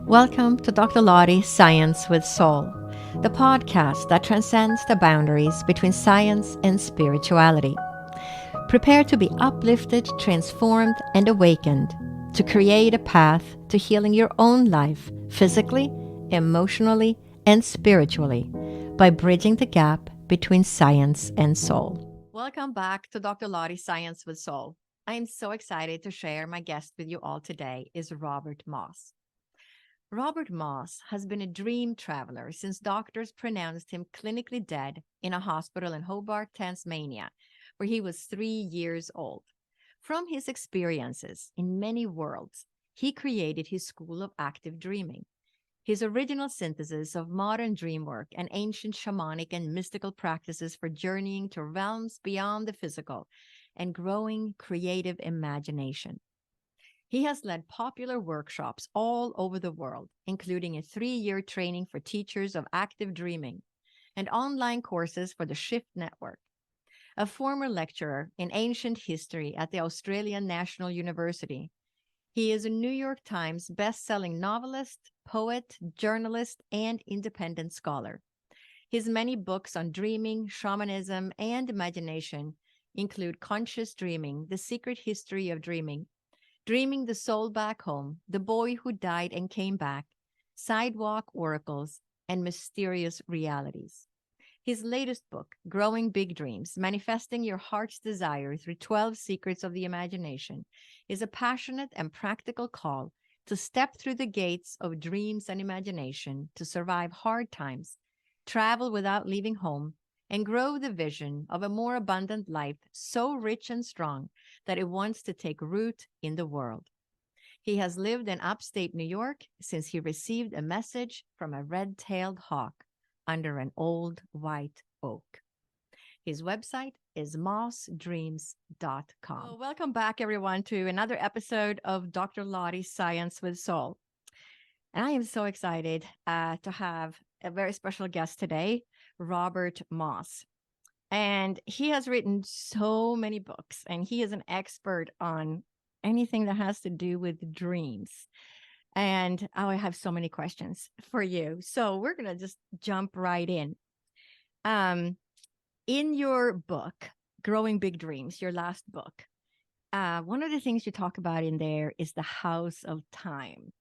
Welcome to Dr. Lottie's Science with Soul, the podcast that transcends the boundaries between science and spirituality. Prepare to be uplifted, transformed, and awakened to create a path to healing your own life physically, emotionally, and spiritually by bridging the gap between science and soul. Welcome back to Dr. Lottie's Science with Soul. I am so excited to share my guest with you all today is Robert Moss. Robert Moss has been a dream traveler since doctors pronounced him clinically dead in a hospital in Hobart, Tasmania, where he was 3 years old. From his experiences in many worlds, he created his school of active dreaming. His original synthesis of modern dreamwork and ancient shamanic and mystical practices for journeying to realms beyond the physical and growing creative imagination. He has led popular workshops all over the world, including a 3-year training for teachers of active dreaming and online courses for the Shift Network. A former lecturer in ancient history at the Australian National University, he is a New York Times best-selling novelist, poet, journalist, and independent scholar. His many books on dreaming, shamanism, and imagination include Conscious Dreaming, The Secret History of Dreaming, Dreaming the Soul Back Home, The Boy Who Died and Came Back, Sidewalk Oracles, and Mysterious Realities. His latest book, Growing Big Dreams, Manifesting Your Heart's Desire Through 12 Secrets of the Imagination, is a passionate and practical call to step through the gates of dreams and imagination to survive hard times, travel without leaving home, and grow the vision of a more abundant life so rich and strong that it wants to take root in the world. He has lived in upstate New York since he received a message from a red-tailed hawk under an old white oak. His website is mossdreams.com. Well, welcome back, everyone, to another episode of Dr. Lottie's Science with Soul. And I am so excited to have a very special guest today, Robert Moss. And he has written so many books, and he is an expert on anything that has to do with dreams. And I have so many questions for you. So we're going to just jump right in. In your book, Growing Big Dreams, your last book, one of the things you talk about in there is the House of Time.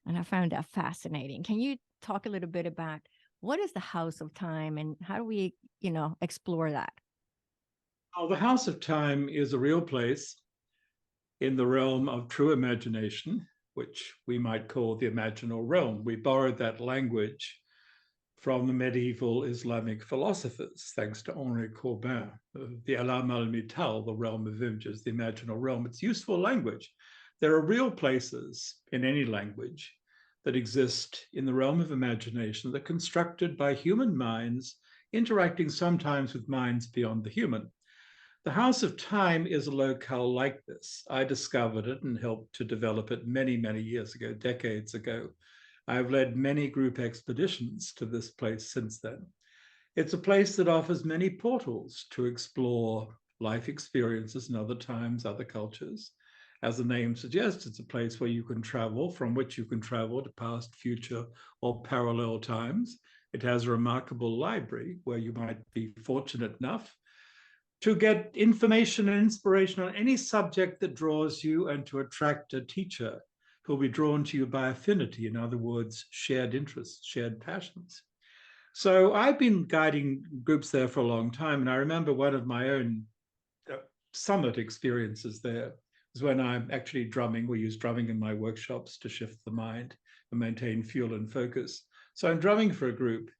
And I found that fascinating. Can you talk a little bit about what is the House of Time and how do we, explore that? Oh, the House of Time is a real place in the realm of true imagination, which we might call the imaginal realm. We borrowed that language from the medieval Islamic philosophers, thanks to Henri Corbin, the Alam al-Mital, the realm of images, the imaginal realm. It's useful language. There are real places in any language that exist in the realm of imagination that are constructed by human minds, interacting sometimes with minds beyond the human. The House of Time is a locale like this. I discovered it and helped to develop it many, many years ago, decades ago. I've led many group expeditions to this place since then. It's a place that offers many portals to explore life experiences in other times, other cultures. As the name suggests, it's a place where you can travel, from which you can travel to past, future, or parallel times. It has a remarkable library where you might be fortunate enough to get information and inspiration on any subject that draws you and to attract a teacher who'll be drawn to you by affinity, in other words, shared interests, shared passions. So I've been guiding groups there for a long time, and I remember one of my own summit experiences there was when I'm actually drumming. We use drumming in my workshops to shift the mind and maintain fuel and focus. So I'm drumming for a group.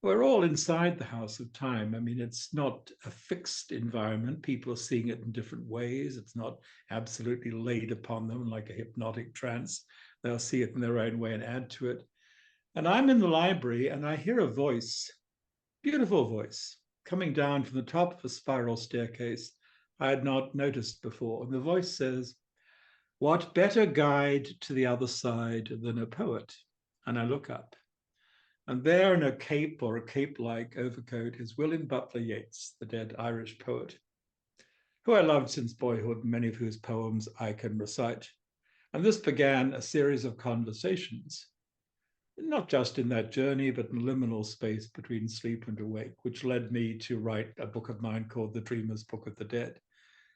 We're all inside the House of Time. I mean, it's not a fixed environment. People are seeing it in different ways. It's not absolutely laid upon them like a hypnotic trance. They'll see it in their own way and add to it. And I'm in the library and I hear a voice, beautiful voice, coming down from the top of a spiral staircase I had not noticed before. And the voice says, "What better guide to the other side than a poet?" And I look up. And there in a cape or a cape-like overcoat is William Butler Yeats, the dead Irish poet, who I loved since boyhood, many of whose poems I can recite. And this began a series of conversations not just in that journey, but in liminal space between sleep and awake, which led me to write a book of mine called The Dreamer's Book of the Dead,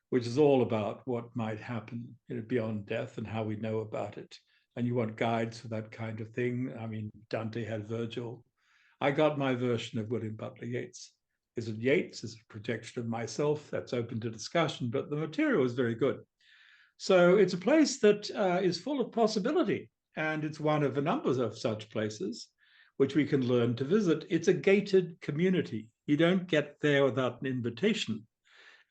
which is all about what might happen, beyond death and how we know about it. And you want guides for that kind of thing. I mean, Dante had Virgil. I got my version of William Butler Yeats. Is it Yeats? Is it a projection of myself? That's open to discussion, but the material is very good. So it's a place that is full of possibility, and it's one of a number of such places which we can learn to visit. It's a gated community. You don't get there without an invitation.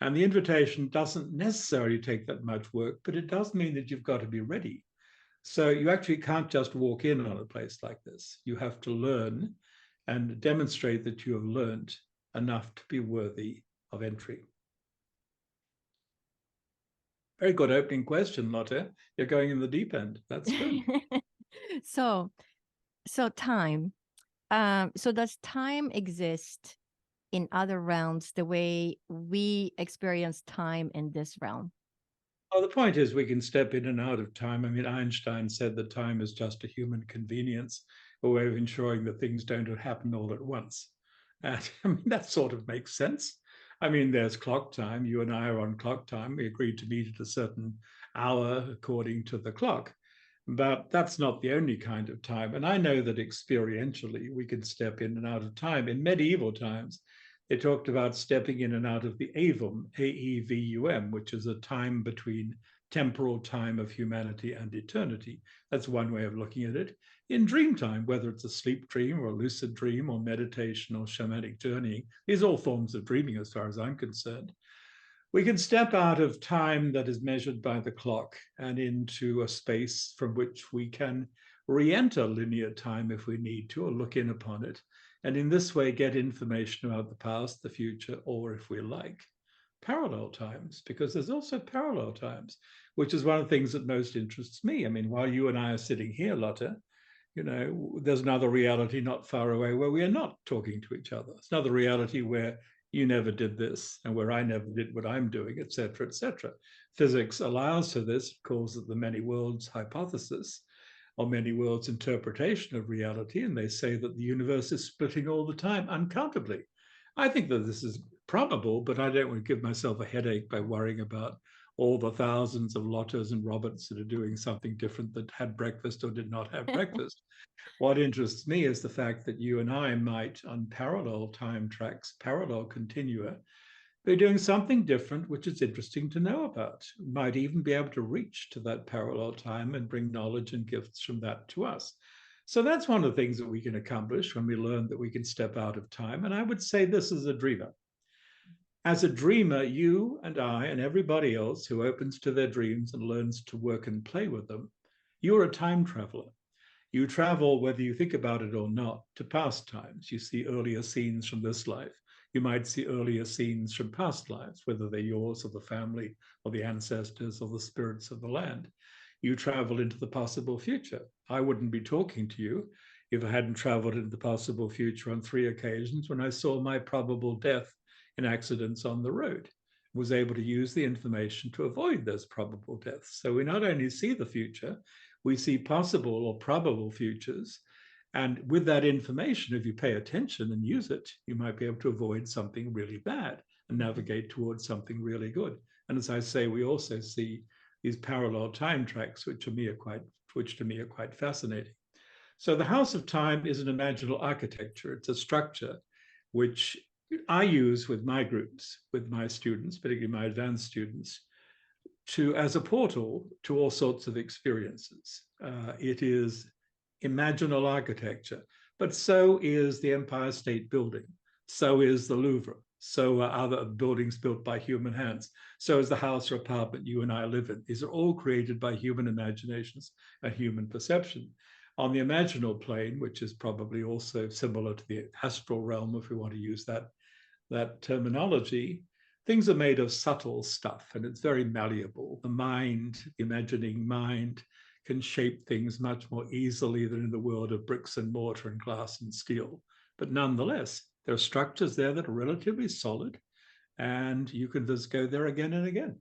And the invitation doesn't necessarily take that much work, but it does mean that you've got to be ready. So you actually can't just walk in on a place like this. You have to learn and demonstrate that you have learned enough to be worthy of entry. Very good opening question, Lotte. You're going in the deep end. That's good. So, time. So does time exist in other realms the way we experience time in this realm? Well, the point is we can step in and out of time. I mean, Einstein said that time is just a human convenience, a way of ensuring that things don't happen all at once. And I mean, that sort of makes sense. I mean, there's clock time. You and I are on clock time. We agreed to meet at a certain hour according to the clock. But that's not the only kind of time. And I know that experientially we can step in and out of time. In medieval times, they talked about stepping in and out of the avum, AEVUM, which is a time between temporal time of humanity and eternity. That's one way of looking at it. In dream time, whether it's a sleep dream or a lucid dream or meditation or shamanic journeying, these are all forms of dreaming as far as I'm concerned. We can step out of time that is measured by the clock and into a space from which we can re-enter linear time if we need to, or look in upon it, and in this way get information about the past, the future, or if we like, parallel times, because there's also parallel times, which is one of the things that most interests me. I mean, while you and I are sitting here, Lotte, there's another reality not far away where we are not talking to each other. It's another reality where you never did this and where I never did what I'm doing, et cetera, et cetera. Physics allows for this, calls it the many worlds hypothesis or many worlds interpretation of reality. And they say that the universe is splitting all the time, uncountably. I think that this is probable, but I don't want to give myself a headache by worrying about all the thousands of Lottes and Roberts that are doing something different, that had breakfast or did not have breakfast. What interests me is the fact that you and I might, on parallel time tracks, parallel continua, be doing something different, which is interesting to know about. Might even be able to reach to that parallel time and bring knowledge and gifts from that to us. So that's one of the things that we can accomplish when we learn that we can step out of time. And I would say this as a dreamer. As a dreamer, you and I and everybody else who opens to their dreams and learns to work and play with them, you're a time traveler. You travel, whether you think about it or not, to past times. You see earlier scenes from this life. You might see earlier scenes from past lives, whether they're yours or the family or the ancestors or the spirits of the land. You travel into the possible future. I wouldn't be talking to you if I hadn't traveled into the possible future on 3 occasions when I saw my probable death in accidents on the road. Was able to use the information to avoid those probable deaths. So we not only see the future, we see possible or probable futures. And with that information, if you pay attention and use it, you might be able to avoid something really bad and navigate towards something really good. And as I say, we also see these parallel time tracks, which to me are quite fascinating. So the House of Time is an imaginal architecture. It's a structure which I use with my groups, with my students, particularly my advanced students, as a portal to all sorts of experiences. It is imaginal architecture, but so is the Empire State Building, so is the Louvre, so are other buildings built by human hands, so is the house or apartment you and I live in. These are all created by human imaginations and human perception. On the imaginal plane, which is probably also similar to the astral realm, if we want to use that terminology, things are made of subtle stuff and it's very malleable. The mind, the imagining mind, can shape things much more easily than in the world of bricks and mortar and glass and steel. But nonetheless, there are structures there that are relatively solid and you can just go there again and again.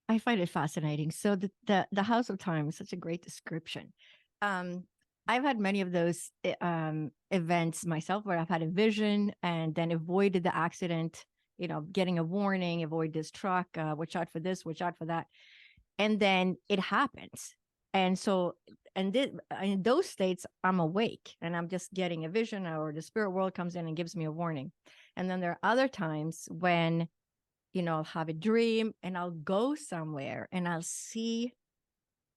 I find it fascinating. So the House of Time is such a great description. I've had many of those events myself where I've had a vision and then avoided the accident, getting a warning, avoid this truck, watch out for this, watch out for that. And then it happens. And so, in those states, I'm awake and I'm just getting a vision, or the spirit world comes in and gives me a warning. And then there are other times when, I'll have a dream and I'll go somewhere and I'll see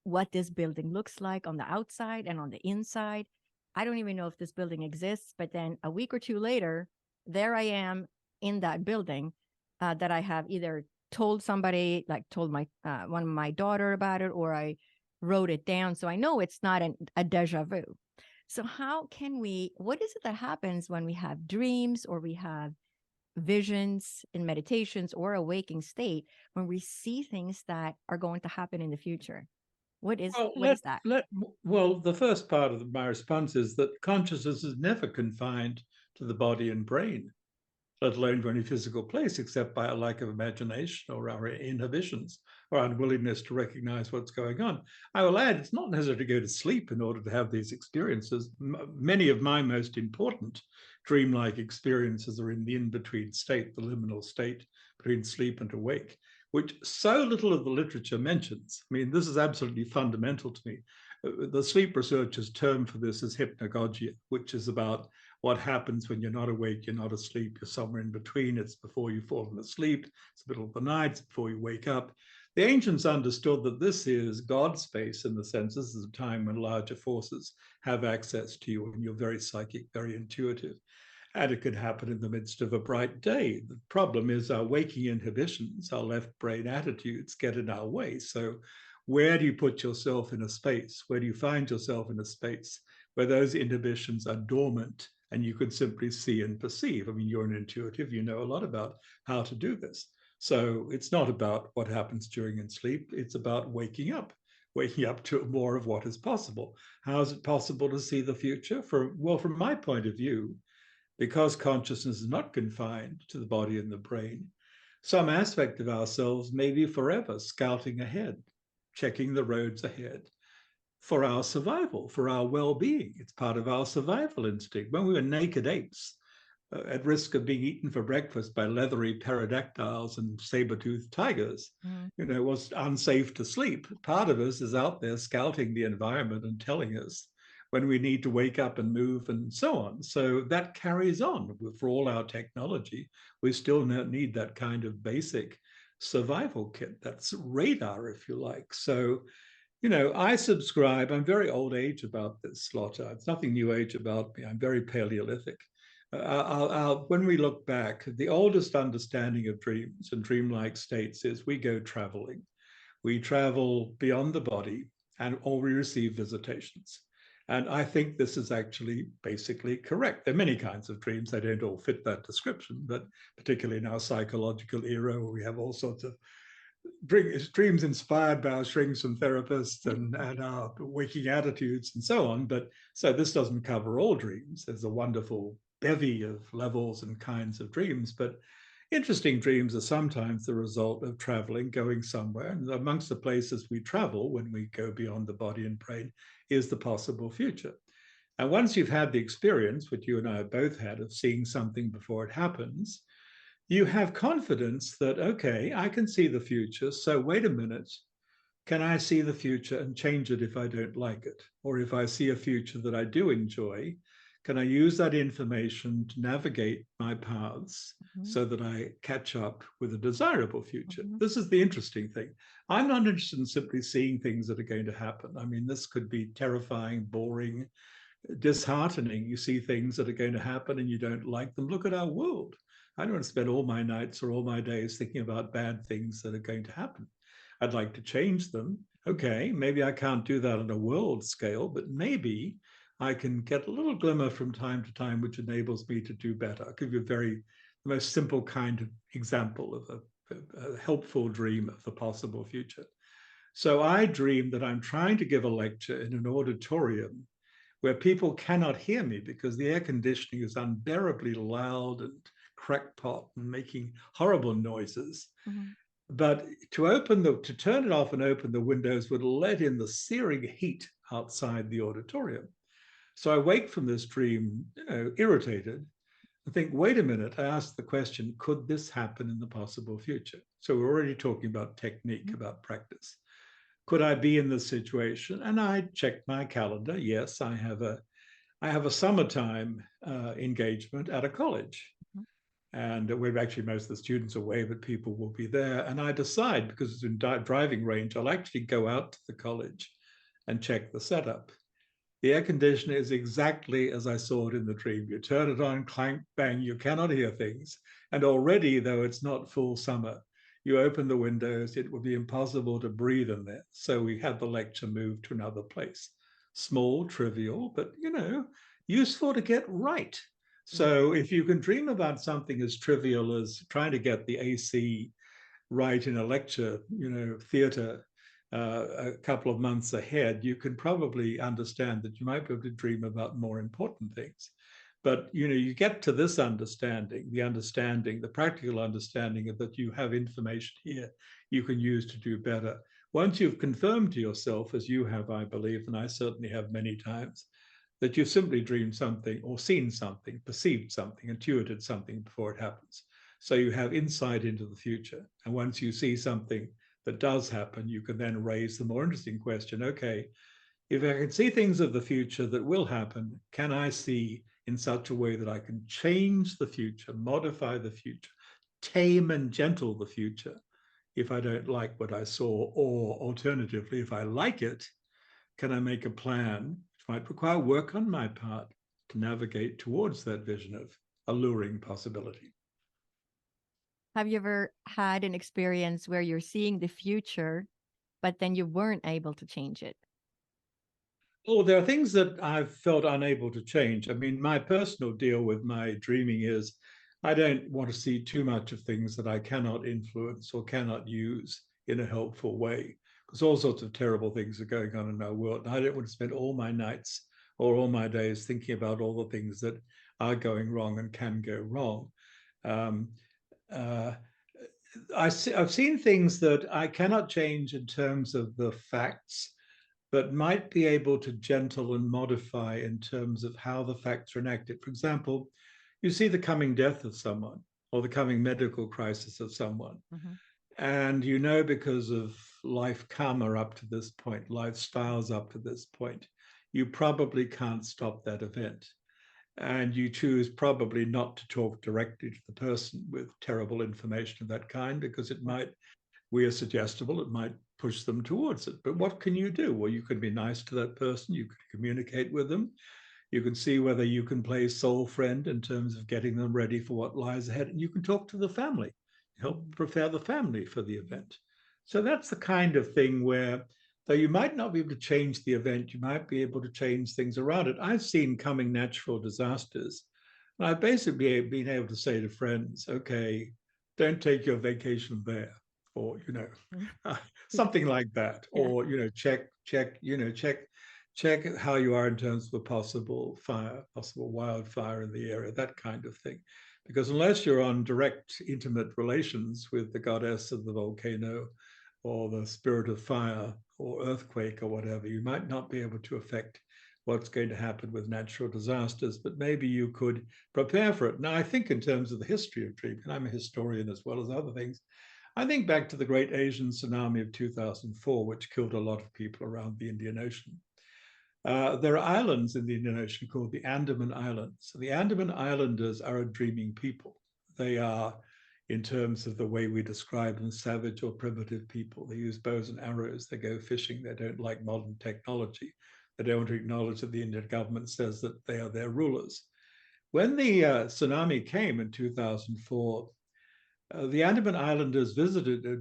what this building looks like on the outside and on the inside. I don't even know if this building exists, but then a week or two later, there I am in that building that I have either told somebody, like told my one of my daughter about it, or I wrote it down. So I know it's not a deja vu. So what is it that happens when we have dreams or we have visions in meditations or a waking state, when we see things that are going to happen in the future? What is that? Well, the first part of my response is that consciousness is never confined to the body and brain, let alone to any physical place, except by a lack of imagination or our inhibitions or unwillingness to recognize what's going on. I will add, it's not necessary to go to sleep in order to have these experiences. Many of my most important dreamlike experiences are in the in-between state, the liminal state between sleep and awake, which so little of the literature mentions. I mean, this is absolutely fundamental to me. The sleep researchers' term for this is hypnagogia, which is about what happens when you're not awake, you're not asleep, you're somewhere in between. It's before you've fallen asleep, it's the middle of the night, it's before you wake up. The ancients understood that this is God space, in the sense this is a time when larger forces have access to you and you're very psychic, very intuitive. And it could happen in the midst of a bright day. The problem is our waking inhibitions, our left brain attitudes get in our way. So where do you put yourself in a space? Where do you find yourself in a space where those inhibitions are dormant and you could simply see and perceive? I mean, you're an intuitive, you know a lot about how to do this. So it's not about what happens during sleep, it's about waking up to more of what is possible. How is it possible to see the future? From my point of view, because consciousness is not confined to the body and the brain, some aspect of ourselves may be forever scouting ahead, checking the roads ahead for our survival, for our well-being. It's part of our survival instinct. When we were naked apes, at risk of being eaten for breakfast by leathery pterodactyls and saber-toothed tigers, it was unsafe to sleep. Part of us is out there scouting the environment and telling us when we need to wake up and move and so on. So that carries on. For all our technology, we still need that kind of basic survival kit. That's radar, if you like. So, I subscribe, I'm very old age about this, Lotta. It's nothing new age about me. I'm very Paleolithic. When we look back, the oldest understanding of dreams and dreamlike states is we go traveling. We travel beyond the body or we receive visitations. And I think this is actually basically correct. There are many kinds of dreams. They don't all fit that description, but particularly in our psychological era where we have all sorts of dreams inspired by our shrinks and therapists and our waking attitudes and so on. But so this doesn't cover all dreams. There's a wonderful bevy of levels and kinds of dreams, but interesting dreams are sometimes the result of traveling, going somewhere. And amongst the places we travel when we go beyond the body and brain is the possible future. And once you've had the experience, which you and I have both had, of seeing something before it happens, you have confidence that, okay, I can see the future. So wait a minute, can I see the future and change it if I don't like it? Or if I see a future that I do enjoy, can I use that information to navigate my paths so that I catch up with a desirable future? This is the interesting thing. I'm not interested in simply seeing things that are going to happen. I mean, this could be terrifying, boring, disheartening. You see things that are going to happen and you don't like them. Look at our world. I don't want to spend all my nights or all my days thinking about bad things that are going to happen. I'd like to change them. Okay, maybe I can't do that on a world scale, but maybe I can get a little glimmer from time to time, which enables me to do better. I'll give you the most simple kind of example of a helpful dream of the possible future. So I dream that I'm trying to give a lecture in an auditorium where people cannot hear me because the air conditioning is unbearably loud and crackpot and making horrible noises. But to turn it off and open the windows would let in the searing heat outside the auditorium. So I wake from this dream, irritated, and think, wait a minute, I asked the question, could this happen in the possible future? So we're already talking about technique, about practice. Could I be in this situation? And I checked my calendar. Yes, I have a summertime engagement at a college. And we're actually, most of the students are away, but people will be there. And I decide, because it's in driving range, I'll actually go out to the college and check the setup. The air conditioner is exactly as I saw it in the dream. You turn it on, clank, bang, you cannot hear things. And already, though it's not full summer, you open the windows, it would be impossible to breathe in there. So we had the lecture moved to another place. Small, trivial, but, useful to get right. So if you can dream about something as trivial as trying to get the AC right in a lecture, theater, a couple of months ahead, you can probably understand that you might be able to dream about more important things. But you get to this understanding, the practical understanding of that you have information here you can use to do better. Once you've confirmed to yourself, as you have, I believe, and I certainly have many times, that you've simply dreamed something or seen something, perceived something, intuited something before it happens. So you have insight into the future. And once you see something that does happen, you can then raise the more interesting question, okay, if I can see things of the future that will happen, can I see in such a way that I can change the future, modify the future, tame and gentle the future if I don't like what I saw, or alternatively, if I like it, can I make a plan which might require work on my part to navigate towards that vision of alluring possibility? Have you ever had an experience where you're seeing the future, but then you weren't able to change it? Oh, there are things that I've felt unable to change. I mean, my personal deal with my dreaming is I don't want to see too much of things that I cannot influence or cannot use in a helpful way, because all sorts of terrible things are going on in our world. And I don't want to spend all my nights or all my days thinking about all the things that are going wrong and can go wrong. Um, uh, I've seen things that I cannot change in terms of the facts, but might be able to gentle and modify in terms of how the facts are enacted. For example, you see the coming death of someone or the coming medical crisis of someone. Mm-hmm. And because of life karma up to this point, lifestyles up to this point, you probably can't stop that event. And you choose probably not to talk directly to the person with terrible information of that kind, because it might, we are suggestible, it might push them towards it. But what can you do? Well, you can be nice to that person, you can communicate with them, you can see whether you can play soul friend in terms of getting them ready for what lies ahead, and you can talk to the family, help prepare the family for the event. So that's the kind of thing where, though you might not be able to change the event, you might be able to change things around it. I've seen coming natural disasters, and I've basically been able to say to friends, okay, don't take your vacation there, or something like that, or check how you are in terms of a possible fire, possible wildfire in the area, that kind of thing. Because unless you're on direct, intimate relations with the goddess of the volcano or the spirit of fire or earthquake or whatever, you might not be able to affect what's going to happen with natural disasters, but maybe you could prepare for it. Now, I think in terms of the history of dreaming, and I'm a historian as well as other things, I think back to the great Asian tsunami of 2004, which killed a lot of people around the Indian Ocean. There are islands in the Indian Ocean called the Andaman Islands. So the Andaman Islanders are a dreaming people. They are, in terms of the way we describe them, savage or primitive people. They use bows and arrows. They go fishing. They don't like modern technology. They don't want to acknowledge that the Indian government says that they are their rulers. When the tsunami came in 2004, the Andaman Islanders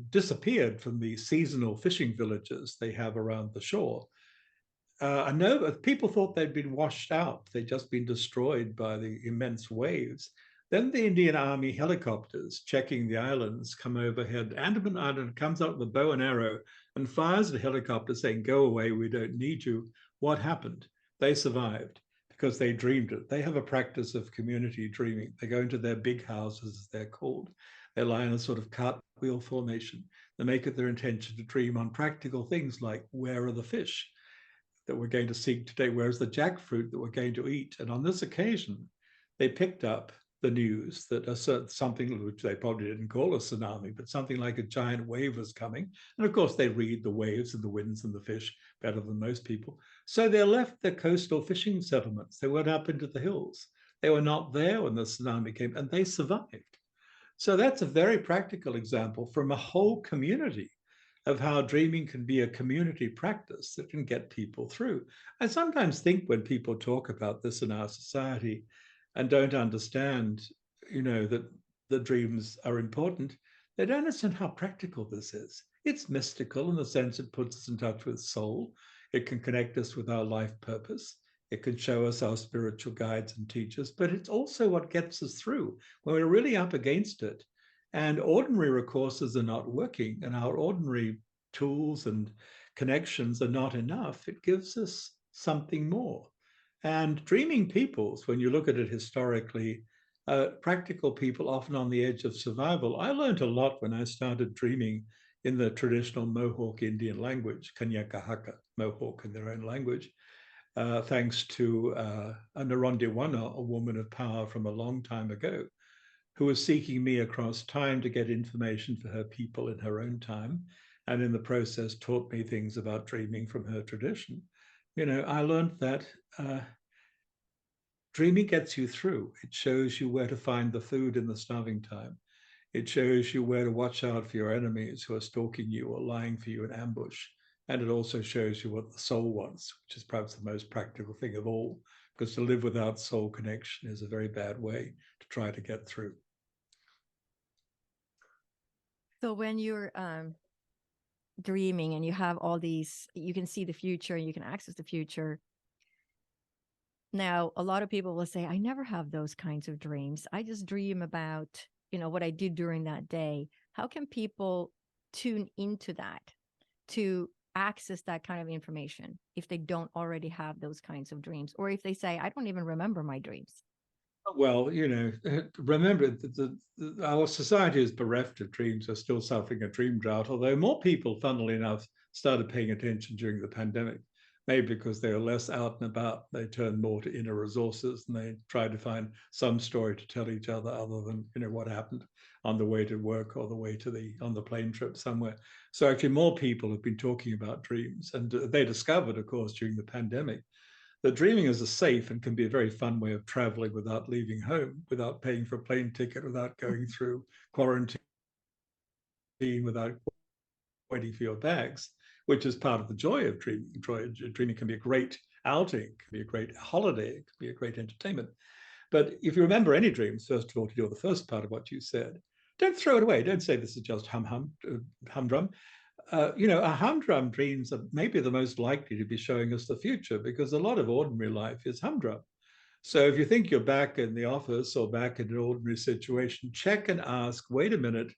disappeared from the seasonal fishing villages they have around the shore. I know people thought they'd been washed out. They'd just been destroyed by the immense waves. Then the Indian Army helicopters checking the islands come overhead. Andaman Island comes out with a bow and arrow and fires the helicopter saying, go away, we don't need you. What happened? They survived because they dreamed it. They have a practice of community dreaming. They go into their big houses, as they're called. They lie in a sort of cartwheel formation. They make it their intention to dream on practical things like, where are the fish? that we're going to seek today, whereas the jackfruit that we're going to eat. And on this occasion, they picked up the news that something which they probably didn't call a tsunami, but something like a giant wave was coming. And of course, they read the waves and the winds and the fish better than most people. So they left their coastal fishing settlements. They went up into the hills. They were not there when the tsunami came, and they survived. So that's a very practical example from a whole community of how dreaming can be a community practice that can get people through. I sometimes think when people talk about this in our society and don't understand, that the dreams are important, they don't understand how practical this is. It's mystical in the sense it puts us in touch with soul. It can connect us with our life purpose. It can show us our spiritual guides and teachers, but it's also what gets us through when we're really up against it. And ordinary recourses are not working, and our ordinary tools and connections are not enough. It gives us something more. And dreaming peoples, when you look at it historically, practical people often on the edge of survival. I learned a lot when I started dreaming in the traditional Mohawk Indian language, Kanyakahaka, Mohawk in their own language, thanks to a Narondiwana, a woman of power from a long time ago, who was seeking me across time to get information for her people in her own time, and in the process taught me things about dreaming from her tradition. I learned that dreaming gets you through. It shows you where to find the food in the starving time. It shows you where to watch out for your enemies who are stalking you or lying for you in ambush. And it also shows you what the soul wants, which is perhaps the most practical thing of all, because to live without soul connection is a very bad way to try to get through. So when you're dreaming and you have all these, you can see the future, you can access the future. Now, a lot of people will say, I never have those kinds of dreams. I just dream about, what I did during that day. How can people tune into that to access that kind of information if they don't already have those kinds of dreams? Or if they say, I don't even remember my dreams? Well, remember that our society is bereft of dreams. We're still suffering a dream drought, although more people, funnily enough, started paying attention during the pandemic. Maybe because they were less out and about, they turned more to inner resources and they tried to find some story to tell each other than, what happened on the way to work or the way on the plane trip somewhere. So actually more people have been talking about dreams, and they discovered, of course, during the pandemic, that dreaming is a safe and can be a very fun way of traveling without leaving home, without paying for a plane ticket, without going through quarantine, without waiting for your bags, which is part of the joy of dreaming. Dreaming can be a great outing, can be a great holiday, it can be a great entertainment. But if you remember any dreams, first of all, to do the first part of what you said, don't throw it away. Don't say this is just humdrum. A humdrum dreams are maybe the most likely to be showing us the future, because a lot of ordinary life is humdrum. So if you think you're back in the office or back in an ordinary situation, check and ask, wait a minute,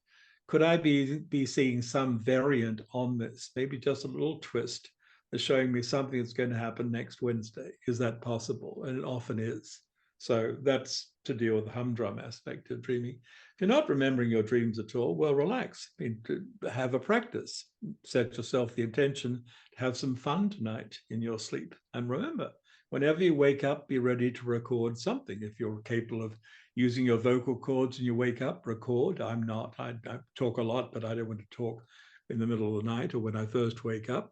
could I be seeing some variant on this? Maybe just a little twist that's showing me something that's going to happen next Wednesday. Is that possible? And it often is. So that's to deal with the humdrum aspect of dreaming. If you're not remembering your dreams at all, well, relax. Have a practice. Set yourself the intention to have some fun tonight in your sleep. And remember, whenever you wake up, be ready to record something. If you're capable of using your vocal cords and you wake up, record. I'm not. I talk a lot, but I don't want to talk in the middle of the night or when I first wake up.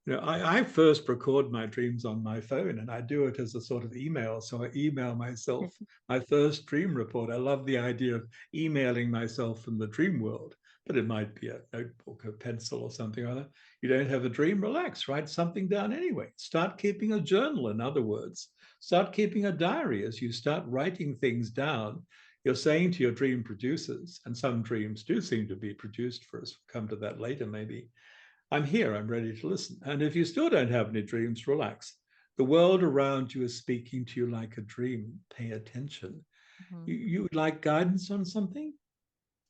I first record my dreams on my phone, and I do it as a sort of email. So I email myself my first dream report. I love the idea of emailing myself from the dream world, but it might be a notebook, a pencil or something or other. You don't have a dream, relax, write something down anyway. Start keeping a journal, in other words. Start keeping a diary. As you start writing things down, you're saying to your dream producers, and some dreams do seem to be produced for us, we'll come to that later maybe, I'm here, I'm ready to listen. And if you still don't have any dreams, relax. The world around you is speaking to you like a dream. Pay attention. Mm-hmm. You would like guidance on something?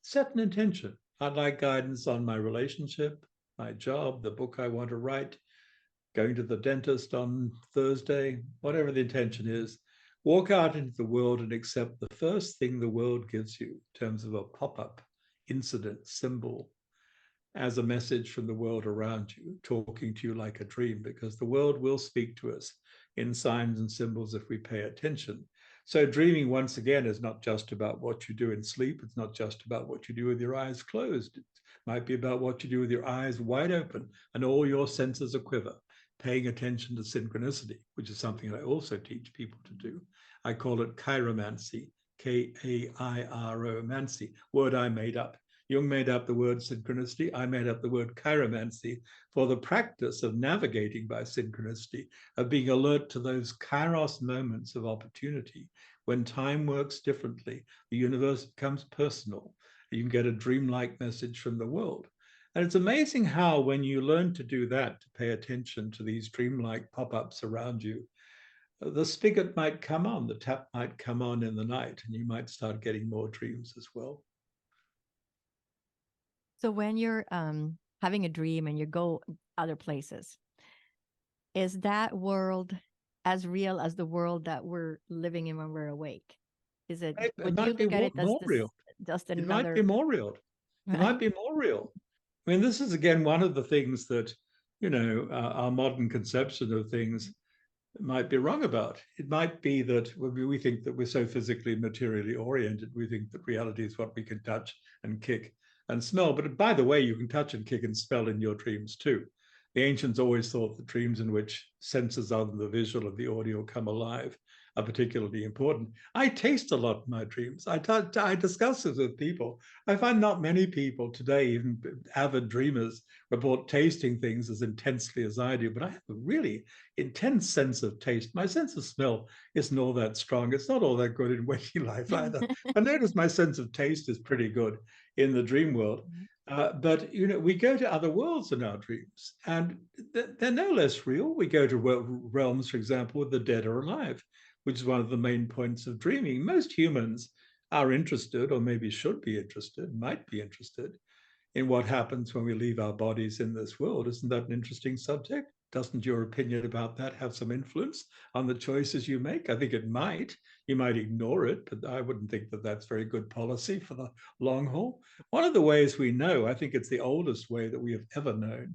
Set an intention. I'd like guidance on my relationship, my job, the book I want to write, going to the dentist on Thursday, whatever the intention is. Walk out into the world and accept the first thing the world gives you in terms of a pop-up, incident, symbol, as a message from the world around you, talking to you like a dream, because the world will speak to us in signs and symbols if we pay attention. So dreaming, once again, is not just about what you do in sleep. It's not just about what you do with your eyes closed. It might be about what you do with your eyes wide open and all your senses aquiver, paying attention to synchronicity, which is something I also teach people to do. I call it chiromancy, K-A-I-R-O-mancy, word I made up. Jung made up the word synchronicity. I made up the word chiromancy for the practice of navigating by synchronicity, of being alert to those kairos moments of opportunity when time works differently, the universe becomes personal. You can get a dreamlike message from the world. And it's amazing how, when you learn to do that, to pay attention to these dreamlike pop-ups around you, the spigot might come on, the tap might come on in the night, and you might start getting more dreams as well. So when you're having a dream and you go other places, is that world as real as the world that we're living in when we're awake? Is it? It Would you might be look at it as more this real. just It might be another? more real. It might be more real. I mean, this is again one of the things that, our modern conception of things might be wrong about. It might be that we think that we're so physically, materially oriented, we think that reality is what we can touch and kick and smell. But by the way, you can touch and kick and smell in your dreams too. The ancients always thought that dreams in which senses other than the visual and the audio come alive are particularly important. I taste a lot in my dreams. I discuss this with people. I find not many people today, even avid dreamers, report tasting things as intensely as I do, but I have a really intense sense of taste. My sense of smell isn't all that strong. It's not all that good in waking life either. I notice my sense of taste is pretty good in the dream world. But we go to other worlds in our dreams, and they're no less real. We go to realms, for example, where the dead are alive, which is one of the main points of dreaming. Most humans are interested, or maybe should be interested, might be interested, in what happens when we leave our bodies in this world. Isn't that an interesting subject? Doesn't your opinion about that have some influence on the choices you make? I think it might. You might ignore it, but I wouldn't think that that's very good policy for the long haul. One of the ways we know, I think it's the oldest way that we have ever known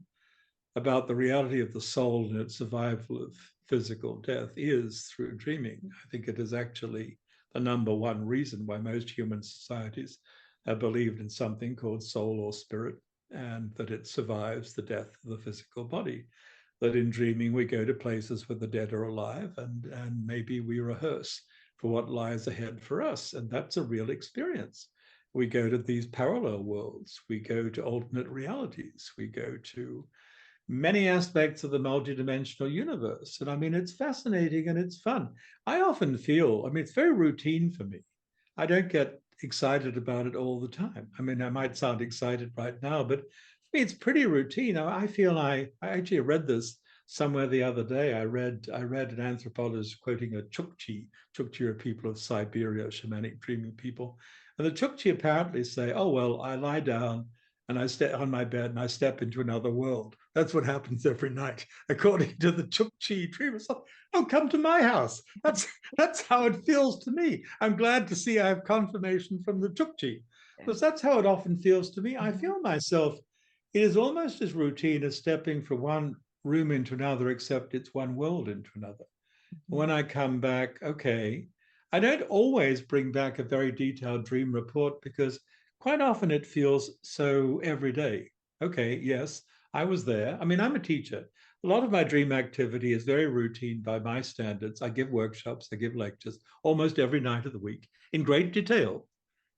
about the reality of the soul and its survival of physical death, is through dreaming. I think it is actually the number one reason why most human societies have believed in something called soul or spirit, and that it survives the death of the physical body. That in dreaming we go to places where the dead are alive, and maybe we rehearse for what lies ahead for us. And that's a real experience. We go to these parallel worlds, we go to alternate realities, we go to many aspects of the multidimensional universe. And I mean, it's fascinating and it's fun. I often feel, I mean, it's very routine for me. I don't get excited about it all the time. I mean, I might sound excited right now, but for me, it's pretty routine. I feel I actually read this somewhere the other day. I read an anthropologist quoting a Chukchi. Chukchi are people of Siberia, shamanic dreaming people. And the Chukchi apparently say, oh, well, I lie down and I stay on my bed and I step into another world. That's what happens every night, according to the Chukchi dreamers. Oh, come to my house. That's how it feels to me. I'm glad to see I have confirmation from the Chukchi, because that's how it often feels to me. I feel myself, it is almost as routine as stepping from one room into another, except it's one world into another. When I come back, okay, I don't always bring back a very detailed dream report, because quite often it feels so everyday. Okay, yes, I was there. I mean, I'm a teacher. A lot of my dream activity is very routine by my standards. I give workshops, I give lectures almost every night of the week in great detail.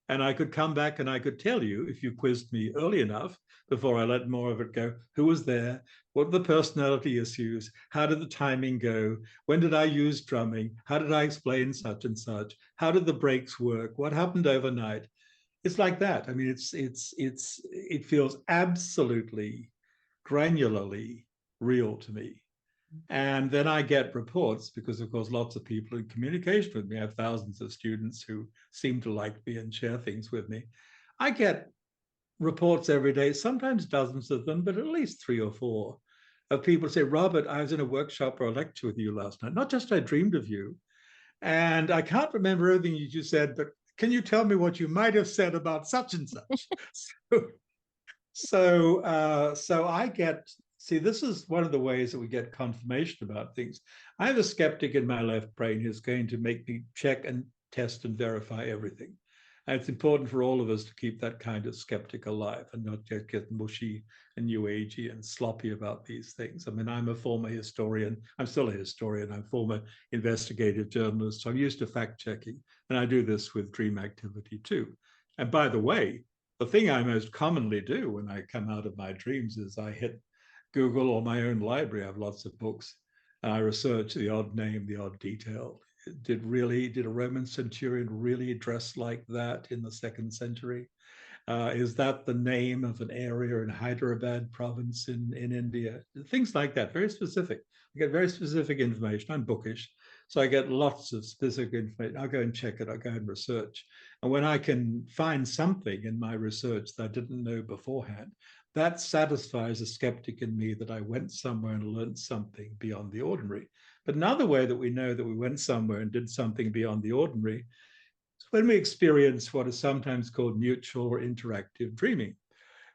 And I could come back and I could tell you, if you quizzed me early enough, before I let more of it go, who was there, what were the personality issues, how did the timing go, when did I use drumming, how did I explain such and such, how did the breaks work, what happened overnight. It's like that. I mean, it feels absolutely granularly real to me. And then I get reports, because of course lots of people in communication with me. I have thousands of students who seem to like me and share things with me. I get reports every day, sometimes dozens of them, but at least 3 or 4, of people say, Robert, I was in a workshop or a lecture with you last night. Not just I dreamed of you, and I can't remember everything you said, but can you tell me what you might have said about such and such? So So I get, see, this is one of the ways that we get confirmation about things. I have a skeptic in my left brain who's going to make me check and test and verify everything. And it's important for all of us to keep that kind of skeptic alive and not just get mushy and new agey and sloppy about these things. I mean, I'm a former historian. I'm still a historian. I'm a former investigative journalist. So I'm used to fact checking. And I do this with dream activity too. And by the way, the thing I most commonly do when I come out of my dreams is I hit Google or my own library. I have lots of books. And I research the odd name, the odd detail. Did a Roman centurion really dress like that in the 2nd century? Is that the name of an area in Hyderabad province in India? Things like that, very specific. I get very specific information. I'm bookish, so I get lots of specific information. I'll go and check it. I'll go and research. And when I can find something in my research that I didn't know beforehand, that satisfies a skeptic in me that I went somewhere and learned something beyond the ordinary. But another way that we know that we went somewhere and did something beyond the ordinary when we experience what is sometimes called mutual or interactive dreaming.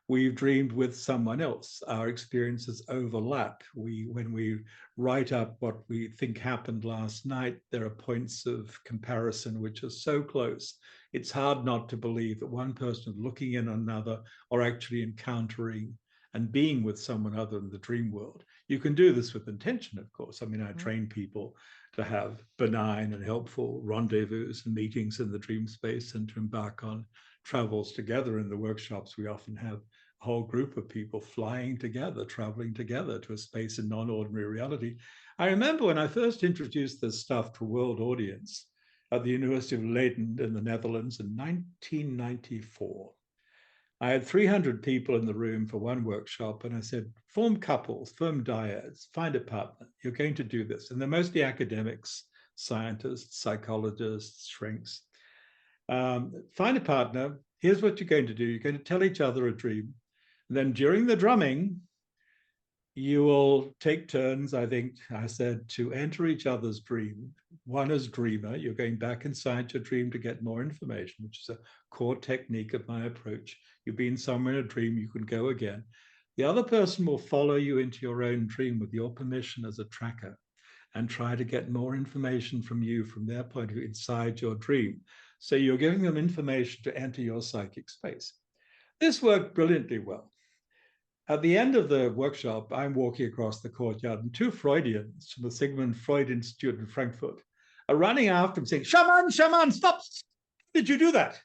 We've dreamed with someone else. Our experiences overlap. When we write up what we think happened last night, there are points of comparison which are so close. It's hard not to believe that one person is looking in on another or actually encountering and being with someone other than the dream world. You can do this with intention, of course. I mean, I train people to have benign and helpful rendezvous and meetings in the dream space and to embark on travels together. In the workshops, we often have a whole group of people flying together, traveling together to a space in non-ordinary reality. I remember when I first introduced this stuff to a world audience at the University of Leiden in the Netherlands in 1994. I had 300 people in the room for one workshop, and I said, form couples, form dyads, find a partner. You're going to do this. And they're mostly academics, scientists, psychologists, shrinks. Find a partner. Here's what you're going to do. You're going to tell each other a dream. And then during the drumming, you will take turns, I think I said, to enter each other's dream. One as dreamer, you're going back inside your dream to get more information, which is a core technique of my approach. You've been somewhere in a dream, you can go again. The other person will follow you into your own dream with your permission as a tracker and try to get more information from you from their point of view inside your dream. So you're giving them information to enter your psychic space. This worked brilliantly well. At the end of the workshop, I'm walking across the courtyard, and 2 Freudians from the Sigmund Freud Institute in Frankfurt are running after him saying, Shaman, Shaman, stop! Did you do that?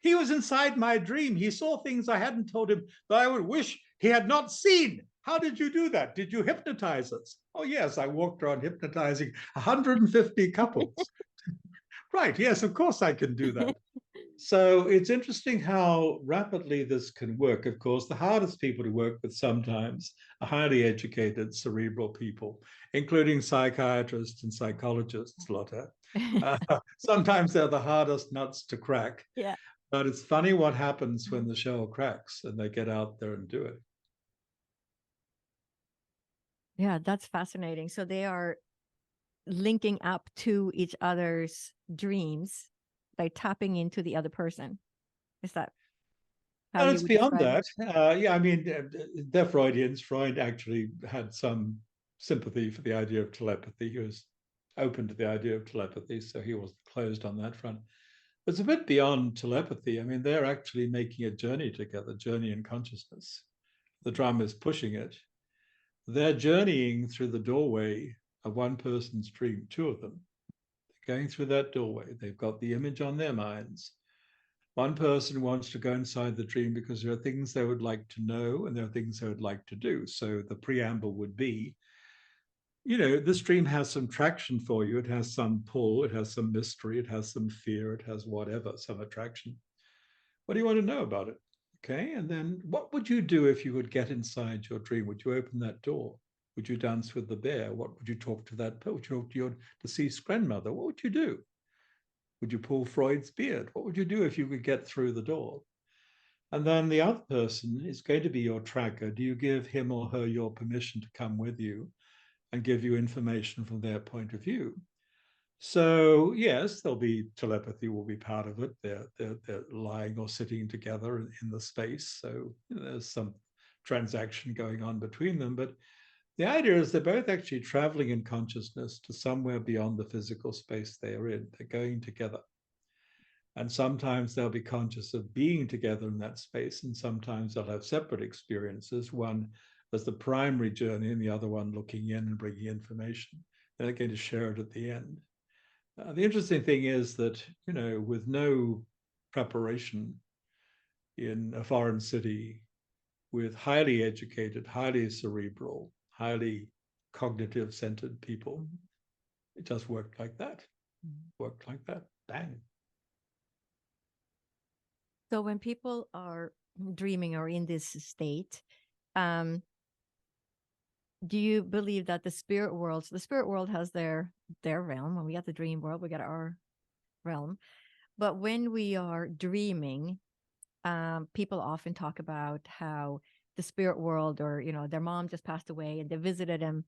He was inside my dream. He saw things I hadn't told him that I would wish he had not seen. How did you do that? Did you hypnotize us? Oh, yes, I walked around hypnotizing 150 couples. Right, yes, of course I can do that. So it's interesting how rapidly this can work. Of course, the hardest people to work with sometimes are highly educated, cerebral people, including psychiatrists and psychologists, Lotta. Sometimes they're the hardest nuts to crack. Yeah. But it's funny what happens when the shell cracks and they get out there and do it. Yeah, that's fascinating. So they are linking up to each other's dreams by tapping into the other person. Is that how you It's would beyond describe that. Yeah, I mean, they're Freudians. Freud actually had some sympathy for the idea of telepathy. He was open to the idea of telepathy, so he wasn't closed on that front. It's a bit beyond telepathy. I mean, they're actually making a journey together, journey in consciousness. The drama is pushing it. They're journeying through the doorway of one person's dream, 2 of them. They're going through that doorway. They've got the image on their minds. One person wants to go inside the dream because there are things they would like to know and there are things they would like to do. So the preamble would be, you know, this dream has some traction for you. It has some pull, it has some mystery, it has some fear, it has whatever, some attraction. What do you want to know about it? Okay, and then what would you do if you would get inside your dream? Would you open that door? Would you dance with the bear? What would you talk to that? Would you talk to your deceased grandmother? What would you do? Would you pull Freud's beard? What would you do if you could get through the door? And then the other person is going to be your tracker. Do you give him or her your permission to come with you and give you information from their point of view? So yes, there'll be telepathy will be part of it. They're lying or sitting together in the space. So there's some transaction going on between them. But the idea is they're both actually traveling in consciousness to somewhere beyond the physical space they are in. They're going together. And sometimes they'll be conscious of being together in that space, and sometimes they'll have separate experiences, one as the primary journey and the other one looking in and bringing information. They're going to share it at the end. The interesting thing is that, with no preparation in a foreign city, with highly educated, highly cerebral, highly cognitive centered people, it just worked like that. Worked like that. Bang. So when people are dreaming or in this state, um, do you believe that the spirit world has their realm? When we got the dream world, we got our realm. But when we are dreaming, people often talk about how the spirit world, or their mom just passed away and they visited them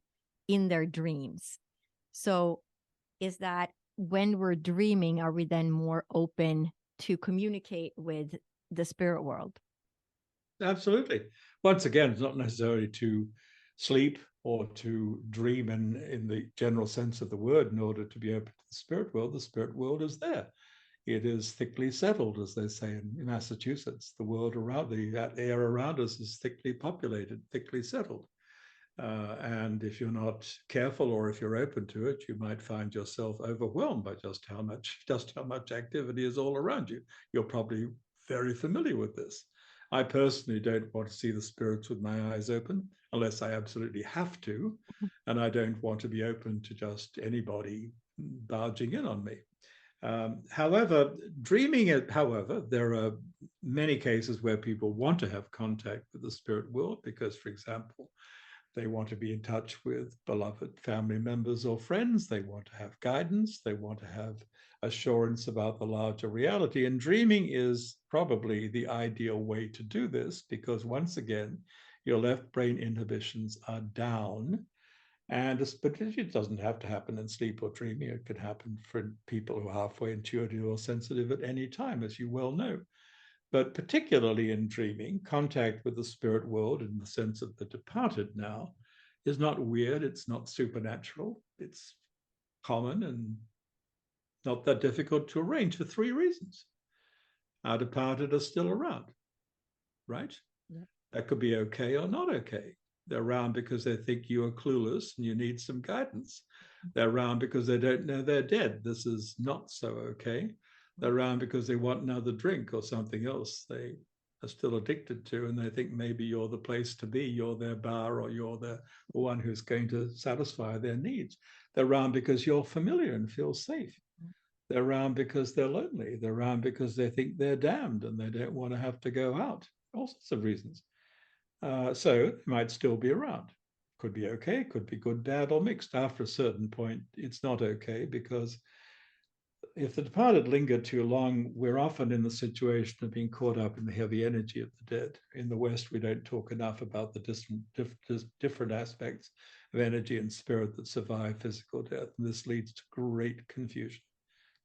in their dreams. So is that when we're dreaming, are we then more open to communicate with the spirit world? Absolutely. Once again, it's not necessarily to sleep or to dream in the general sense of the word in order to be open to the spirit world. The spirit world is there. It is thickly settled, as they say in Massachusetts. The world around that air around us is thickly populated, thickly settled. And if you're not careful, or if you're open to it, you might find yourself overwhelmed by just how much activity is all around you. You're probably very familiar with this. I personally don't want to see the spirits with my eyes open unless I absolutely have to, and I don't want to be open to just anybody barging in on me. However, there are many cases where people want to have contact with the spirit world because, for example, they want to be in touch with beloved family members or friends. They want to have guidance. They want to have assurance about the larger reality. And dreaming is probably the ideal way to do this because, once again, your left brain inhibitions are down. But it doesn't have to happen in sleep or dreaming. It could happen for people who are halfway intuitive or sensitive at any time, as you well know. But particularly in dreaming, contact with the spirit world in the sense of the departed now is not weird. It's not supernatural. It's common and not that difficult to arrange for three reasons. Our departed are still around, right? Yeah. That could be okay or not okay. They're around because they think you are clueless and you need some guidance. They're around because they don't know they're dead. This is not so okay. They're around because they want another drink or something else they are still addicted to, and they think maybe you're the place to be. You're their bar, or you're the one who's going to satisfy their needs. They're around because you're familiar and feel safe. They're around because they're lonely. They're around because they think they're damned and they don't want to have to go out. All sorts of reasons. So they might still be around. Could be okay, could be good, bad, or mixed. After a certain point, it's not okay because if the departed linger too long, we're often in the situation of being caught up in the heavy energy of the dead. In the West, we don't talk enough about the different aspects of energy and spirit that survive physical death. And this leads to great confusion.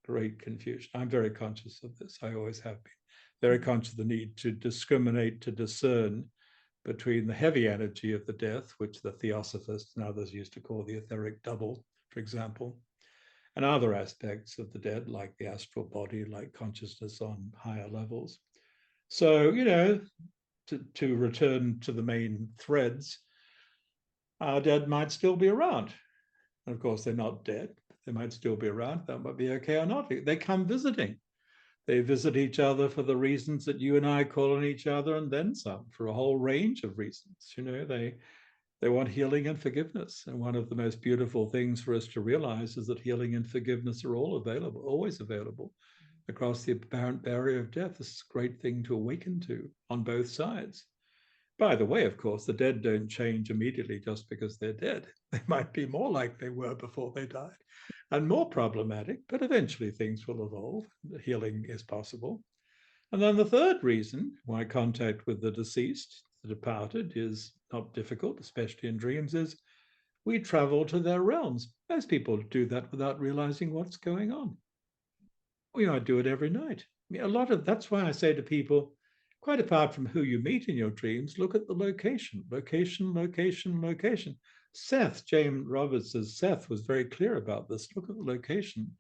Great confusion. I'm very conscious of this. I always have been. Very conscious of the need to discriminate, to discern between the heavy energy of the death, which the theosophists and others used to call the etheric double, for example, and other aspects of the dead, like the astral body, like consciousness on higher levels. So, to return to the main threads, our dead might still be around. And of course, they're not dead. They might still be around. That might be okay or not. They come visiting. They visit each other for the reasons that you and I call on each other, and then some, for a whole range of reasons. They want healing and forgiveness. And one of the most beautiful things for us to realize is that healing and forgiveness are all available, always available across the apparent barrier of death. This is a great thing to awaken to on both sides. By the way, of course, the dead don't change immediately just because they're dead. They might be more like they were before they died and more problematic, but eventually things will evolve. Healing is possible. And then the third reason why contact with the deceased, the departed, is not difficult, especially in dreams, is we travel to their realms. Most people do that without realizing what's going on. We might do it every night. I mean, that's why I say to people, quite apart from who you meet in your dreams, look at the location, location, location, location. James Roberts says Seth was very clear about this. Look at the location,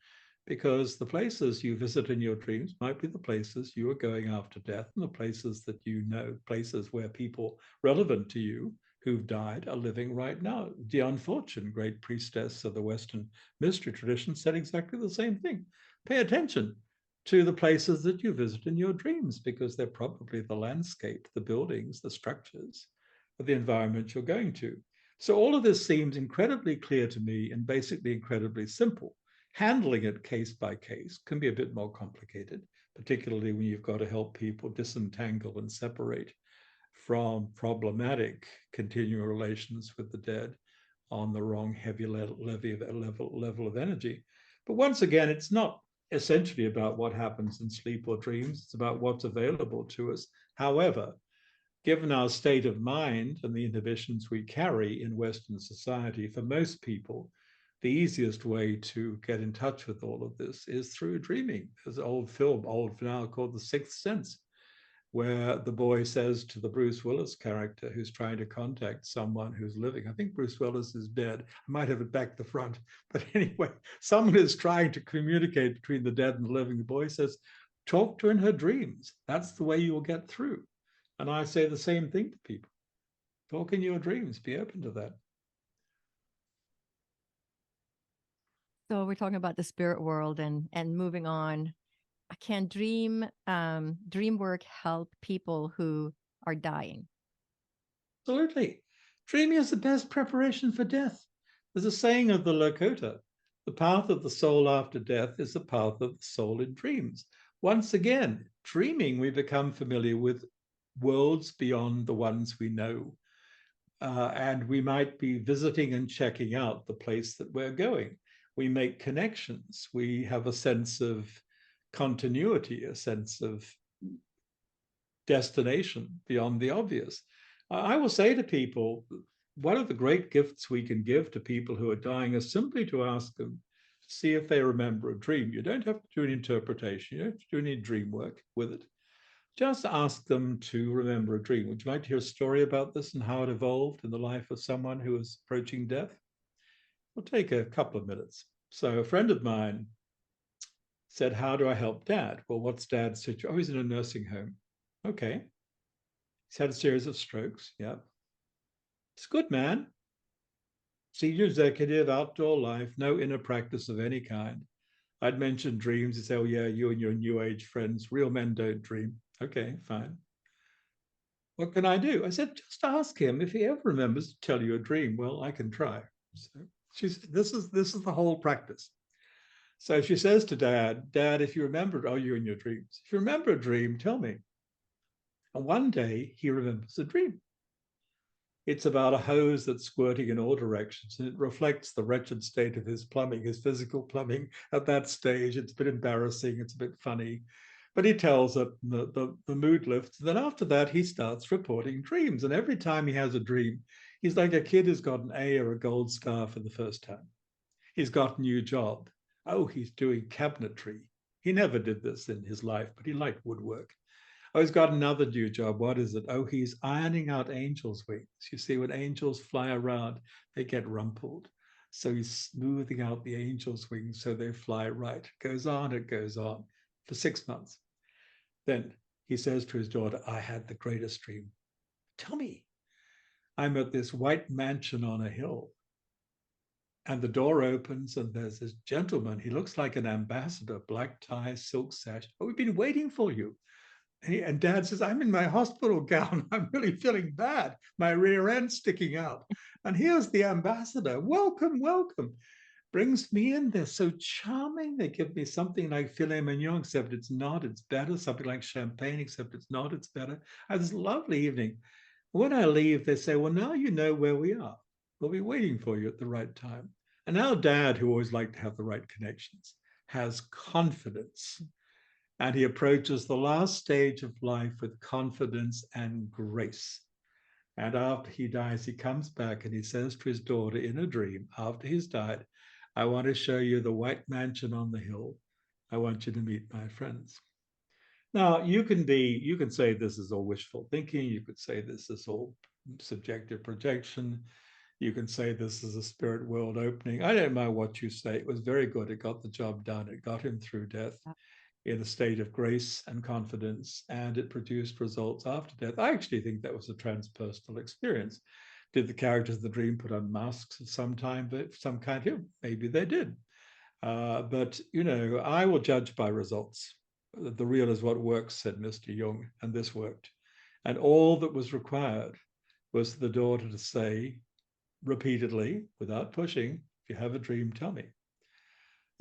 because the places you visit in your dreams might be the places you are going after death, and the places that you know, places where people relevant to you who've died are living right now. Dion Fortune, great priestess of the Western mystery tradition, said exactly the same thing. Pay attention to the places that you visit in your dreams, because they're probably the landscape, the buildings, the structures of the environment you're going to. So all of this seems incredibly clear to me and basically incredibly simple. Handling it case by case can be a bit more complicated, particularly when you've got to help people disentangle and separate from problematic continuing relations with the dead on the wrong heavy level of energy. But once again, it's not essentially about what happens in sleep or dreams. It's about what's available to us. However, given our state of mind and the inhibitions we carry in Western society, for most people, the easiest way to get in touch with all of this is through dreaming. There's an old now, called The Sixth Sense, where the boy says to the Bruce Willis character who's trying to contact someone who's living. I think Bruce Willis is dead. I might have it back to front. But anyway, someone is trying to communicate between the dead and the living. The boy says, talk to her in her dreams. That's the way you will get through. And I say the same thing to people. Talk in your dreams. Be open to that. So we're talking about the spirit world and moving on. Can dream work help people who are dying? Absolutely. Dreaming is the best preparation for death. There's a saying of the Lakota, the path of the soul after death is the path of the soul in dreams. Once again, dreaming, we become familiar with worlds beyond the ones we know. And we might be visiting and checking out the place that we're going. We make connections. We have a sense of continuity, a sense of destination beyond the obvious. I will say to people, one of the great gifts we can give to people who are dying is simply to ask them, see if they remember a dream. You don't have to do an interpretation. You don't have to do any dream work with it. Just ask them to remember a dream. Would you like to hear a story about this and how it evolved in the life of someone who was approaching death? We'll take a couple of minutes. So a friend of mine said, how do I help Dad? Well, what's Dad's situation? Oh, he's in a nursing home. Okay. He's had a series of strokes. Yeah. It's good, man. Senior executive, outdoor life, no inner practice of any kind. I'd mentioned dreams. He'd say, oh, yeah, you and your new age friends, real men don't dream. Okay, fine. What can I do? I said, just ask him if he ever remembers to tell you a dream. Well, I can try. So this is the whole practice. So she says to Dad, Dad, if you remember, oh, you in your dreams. If you remember a dream, tell me. And one day he remembers a dream. It's about a hose that's squirting in all directions, and it reflects the wretched state of his plumbing, his physical plumbing at that stage. It's a bit embarrassing, it's a bit funny, but he tells it, the mood lifts. Then after that, he starts reporting dreams. And every time he has a dream, he's like a kid who's got an A or a gold scar for the first time. He's got a new job. Oh, he's doing cabinetry. He never did this in his life, but he liked woodwork. Oh, he's got another new job. What is it? Oh, he's ironing out angels' wings. You see, when angels fly around, they get rumpled. So he's smoothing out the angels' wings so they fly right. It goes on for 6 months. Then he says to his daughter, I had the greatest dream. Tell me. I'm at this white mansion on a hill. And the door opens and there's this gentleman. He looks like an ambassador, black tie, silk sash. Oh, we've been waiting for you. And Dad says, I'm in my hospital gown. I'm really feeling bad. My rear end's sticking out. And here's the ambassador. Welcome, welcome. Brings me in. They're so charming. They give me something like filet mignon, except it's not. It's better. Something like champagne, except it's not. It's better. I had this lovely evening. When I leave, they say, well, now you know where we are. We'll be waiting for you at the right time. And now Dad, who always liked to have the right connections, has confidence. And he approaches the last stage of life with confidence and grace. And after he dies, he comes back and he says to his daughter in a dream, after he's died, I want to show you the white mansion on the hill. I want you to meet my friends. Now, you can say this is all wishful thinking. You could say this is all subjective projection. You can say this is a spirit world opening. I don't mind what you say. It was very good. It got the job done. It got him through death in a state of grace and confidence, and it produced results after death. I actually think that was a transpersonal experience. Did the characters of the dream put on masks of some time, but some kind? Yeah, maybe they did. But I will judge by results. The real is what works, said Mr. Jung, and this worked. And all that was required was for the daughter to say repeatedly, without pushing, if you have a dream, tell me.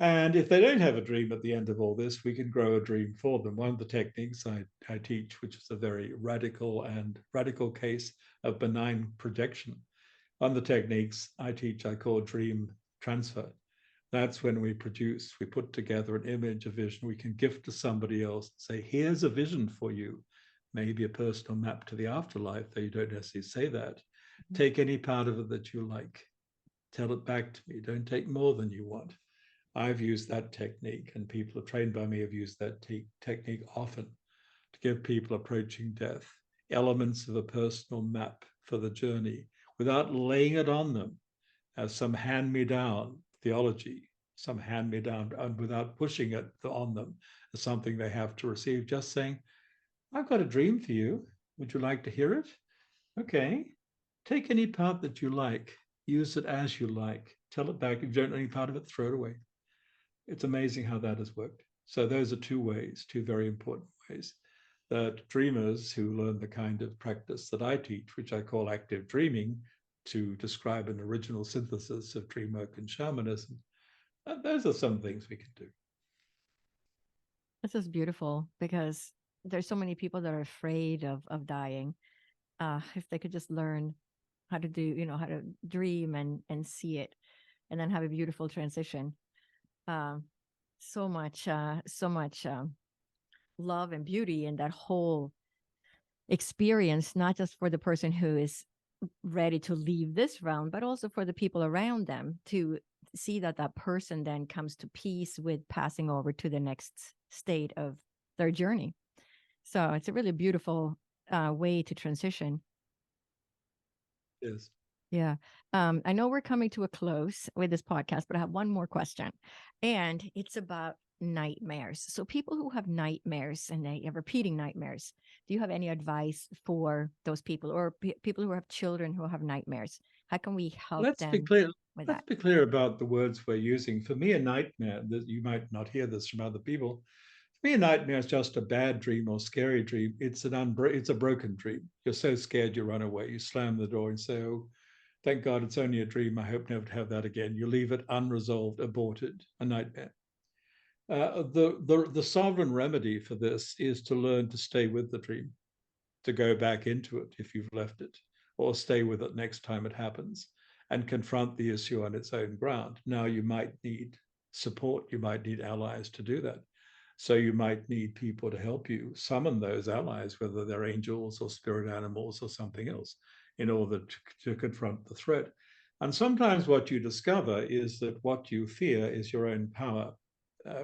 And if they don't have a dream at the end of all this, we can grow a dream for them. One of the techniques I teach, which is a very radical case of benign projection, one of the techniques I teach, I call dream transfer. That's when we put together an image, a vision we can gift to somebody else, say, here's a vision for you, maybe a personal map to the afterlife, though you don't necessarily say that. Mm-hmm. Take any part of it that you like. Tell it back to me. Don't take more than you want. I've used that technique, and people who are trained by me have used that technique often to give people approaching death elements of a personal map for the journey without laying it on them as some hand-me-down theology, some hand-me-down, and without pushing it on them as something they have to receive, just saying, I've got a dream for you. Would you like to hear it? Okay. Take any part that you like. Use it as you like. Tell it back. If you don't know any part of it, throw it away. It's amazing how that has worked. So those are two very important ways that dreamers who learn the kind of practice that I teach, which I call active dreaming, to describe an original synthesis of dreamwork and shamanism, those are some things we can do. This is beautiful because there's so many people that are afraid of dying. If they could just learn how to do, how to dream and see it, and then have a beautiful transition. So much love and beauty in that whole experience, not just for the person who is ready to leave this realm, but also for the people around them to see that that person then comes to peace with passing over to the next state of their journey. So it's a really beautiful way to transition. Yes. Yeah. I know we're coming to a close with this podcast, but I have one more question, and it's about nightmares. So people who have nightmares and they have repeating nightmares, do you have any advice for those people, or people who have children who have nightmares? How can we help them? Let's be clear about the words we're using. For me, a nightmare, you might not hear this from other people. For me, a nightmare is just a bad dream or scary dream. It's a broken dream. You're so scared you run away. You slam the door and say, oh, thank God it's only a dream. I hope never to have that again. You leave it unresolved, aborted, a nightmare. The sovereign remedy for this is to learn to stay with the dream, to go back into it if you've left it, or stay with it next time it happens and confront the issue on its own ground. Now, you might need support. You might need allies to do that. So you might need people to help you summon those allies, whether they're angels or spirit animals or something else, in order to confront the threat. And sometimes what you discover is that what you fear is your own power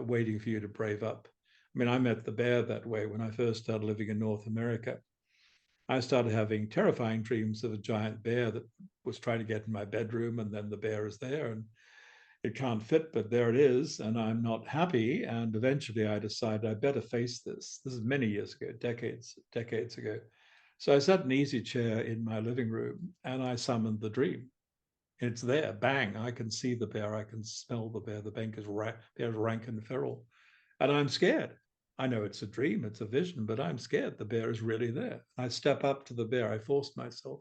waiting for you to brave up. I mean, I met the bear that way when I first started living in North America. I started having terrifying dreams of a giant bear that was trying to get in my bedroom, and then the bear is there and it can't fit, but there it is, and I'm not happy. And eventually I decided I better face this. This is many years ago, decades ago. So I sat in an easy chair in my living room and I summoned the dream. It's there, bang, I can see the bear, I can smell the bear, the bear is rank and feral. And I'm scared. I know it's a dream, it's a vision, but I'm scared. The bear is really there. I step up to the bear, I force myself.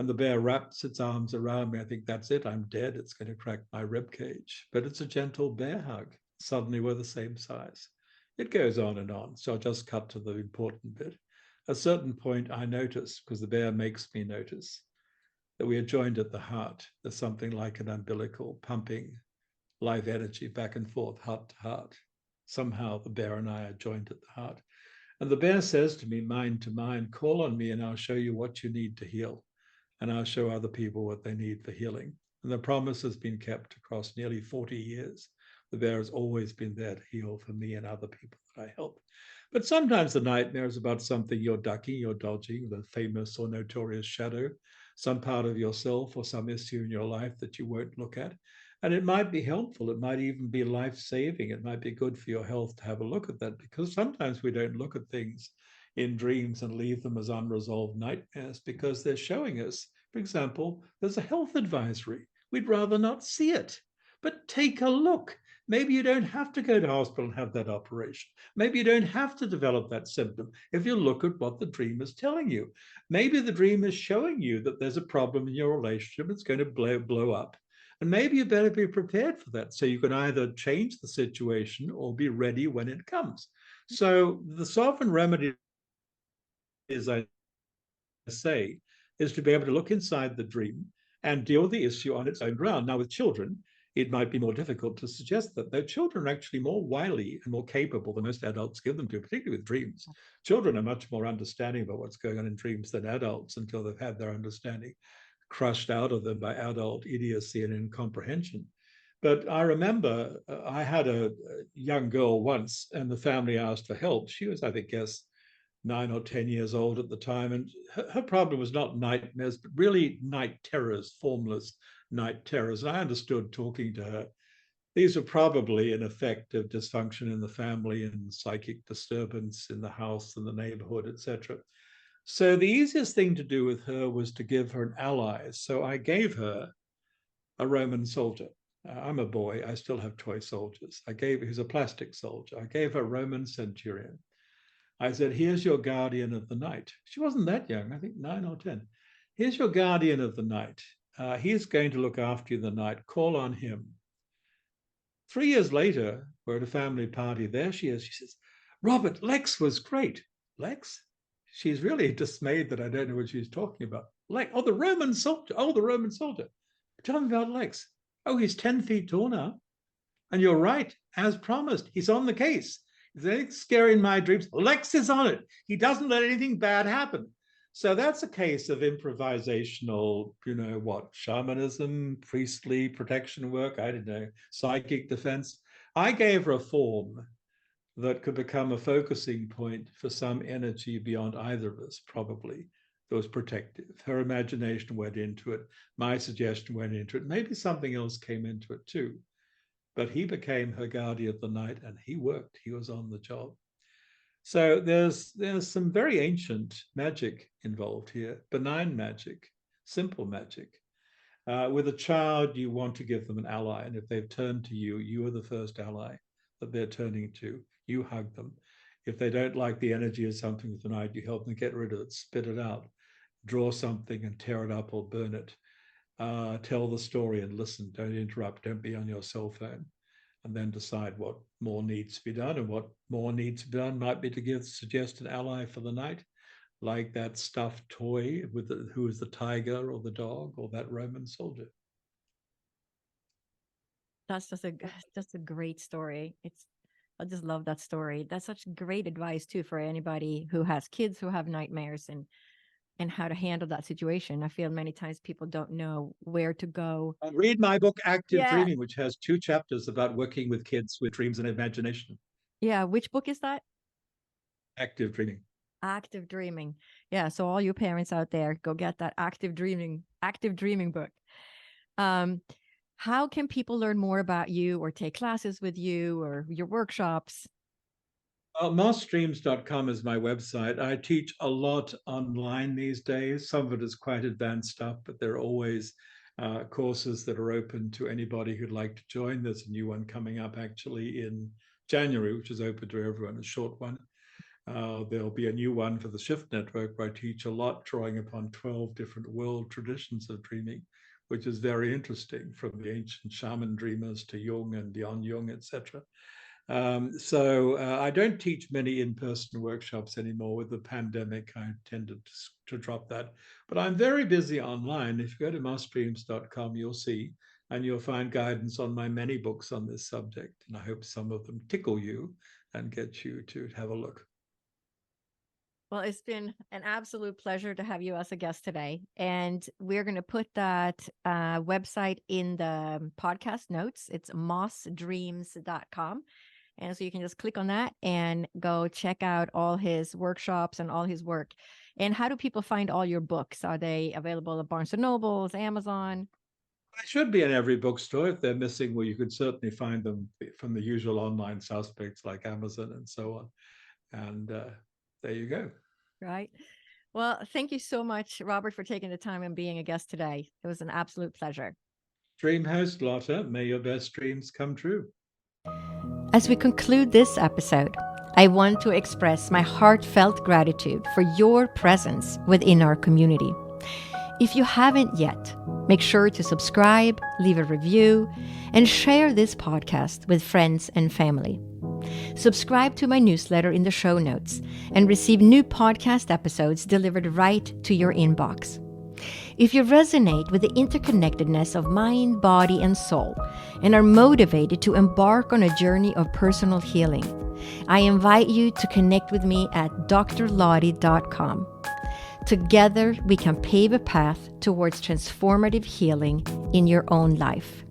And the bear wraps its arms around me. I think that's it, I'm dead. It's going to crack my rib cage. But it's a gentle bear hug. Suddenly we're the same size. It goes on and on. So I'll just cut to the important bit. At a certain point, I notice, because the bear makes me notice, that we are joined at the heart. There's something like an umbilical pumping life energy back and forth, heart to heart. Somehow the bear and I are joined at the heart. And the bear says to me, mind to mind, call on me and I'll show you what you need to heal. And I'll show other people what they need for healing. And the promise has been kept across nearly 40 years. The bear has always been there to heal for me and other people that I help. But sometimes the nightmare is about something you're ducking, you're dodging, the famous or notorious shadow, some part of yourself or some issue in your life that you won't look at. And it might be helpful. It might even be life-saving. It might be good for your health to have a look at that, because sometimes we don't look at things in dreams and leave them as unresolved nightmares because they're showing us, for example, there's a health advisory. We'd rather not see it, but take a look. Maybe you don't have to go to hospital and have that operation. Maybe you don't have to develop that symptom if you look at what the dream is telling you. Maybe the dream is showing you that there's a problem in your relationship. It's going to blow up. And maybe you better be prepared for that, so you can either change the situation or be ready when it comes. So the sovereign remedy, as I say, is to be able to look inside the dream and deal with the issue on its own ground. Now, with children, it might be more difficult to suggest that, though children are actually more wily and more capable than most adults give them to, particularly with dreams. Children are much more understanding about what's going on in dreams than adults until they've had their understanding crushed out of them by adult idiocy and incomprehension. But I remember I had a young girl once, and the family asked for help. She was, I think, 9 or 10 years old at the time. And her problem was not nightmares, but really night terrors, formless night terrors. And I understood, talking to her, these were probably an effect of dysfunction in the family and psychic disturbance in the house and the neighborhood, etc. So the easiest thing to do with her was to give her an ally. So I gave her a Roman soldier. I'm a boy. I still have toy soldiers. He's a plastic soldier. I gave her a Roman centurion. I said, here's your guardian of the night. She wasn't that young, I think 9 or 10. Here's your guardian of the night. He's going to look after you the night. Call on him. 3 years later, we're at a family party. There she is. She says, Robert, Lex was great. Lex? She's really dismayed that I don't know what she's talking about. Lex, oh, the Roman soldier. Oh, the Roman soldier. Tell me about Lex. Oh, he's 10 feet tall now. And you're right, as promised, he's on the case. If there's anything scary in my dreams, Lex is on it. He doesn't let anything bad happen. So that's a case of improvisational, shamanism, priestly protection work, I don't know, psychic defense. I gave her a form that could become a focusing point for some energy beyond either of us, probably, that was protective. Her imagination went into it. My suggestion went into it. Maybe something else came into it too. But he became her guardian of the night, and he worked. He was on the job. So there's some very ancient magic involved here, benign magic, simple magic. With a child, you want to give them an ally. And if they've turned to you, you are the first ally that they're turning to. You hug them. If they don't like the energy of something tonight, you help them get rid of it, spit it out, draw something and tear it up or burn it. Tell the story and listen. Don't interrupt. Don't be on your cell phone. And then decide what more needs to be done. And what more needs to be done might be to suggest an ally for the night, like that stuffed toy who is the tiger or the dog or that Roman soldier. That's just a great story. I just love that story. That's such great advice too for anybody who has kids who have nightmares, and how to handle that situation. I feel many times people don't know where to go. Read my book, Active Yeah. Dreaming, which has 2 chapters about working with kids with dreams and imagination. Yeah. Which book is that? Active Dreaming. Active Dreaming. Yeah. So all you parents out there, go get that Active Dreaming book. How can people learn more about you or take classes with you or your workshops? Mossdreams.com is my website. I teach a lot online these days. Some of it is quite advanced stuff, but there are always courses that are open to anybody who'd like to join. There's a new one coming up actually in January, which is open to everyone, a short one. There'll be a new one for the Shift Network where I teach a lot, drawing upon 12 different world traditions of dreaming, which is very interesting, from the ancient shaman dreamers to Jung and beyond Jung, etc. So I don't teach many in-person workshops anymore. With the pandemic, I tended to drop that. But I'm very busy online. If you go to mossdreams.com, you'll see, and you'll find guidance on my many books on this subject. And I hope some of them tickle you and get you to have a look. Well, it's been an absolute pleasure to have you as a guest today. And we're going to put that website in the podcast notes. It's mossdreams.com. And so you can just click on that and go check out all his workshops and all his work. And how do people find all your books? Are they available at Barnes & Nobles, Amazon? They should be in every bookstore. If they're missing, well, you could certainly find them from the usual online suspects like Amazon and so on. And there you go. Right. Well, thank you so much, Robert, for taking the time and being a guest today. It was an absolute pleasure. Dream host, Lotta. May your best dreams come true. As we conclude this episode, I want to express my heartfelt gratitude for your presence within our community. If you haven't yet, make sure to subscribe, leave a review, and share this podcast with friends and family. Subscribe to my newsletter in the show notes and receive new podcast episodes delivered right to your inbox. If you resonate with the interconnectedness of mind, body, and soul, and are motivated to embark on a journey of personal healing, I invite you to connect with me at drlottie.com. Together, we can pave a path towards transformative healing in your own life.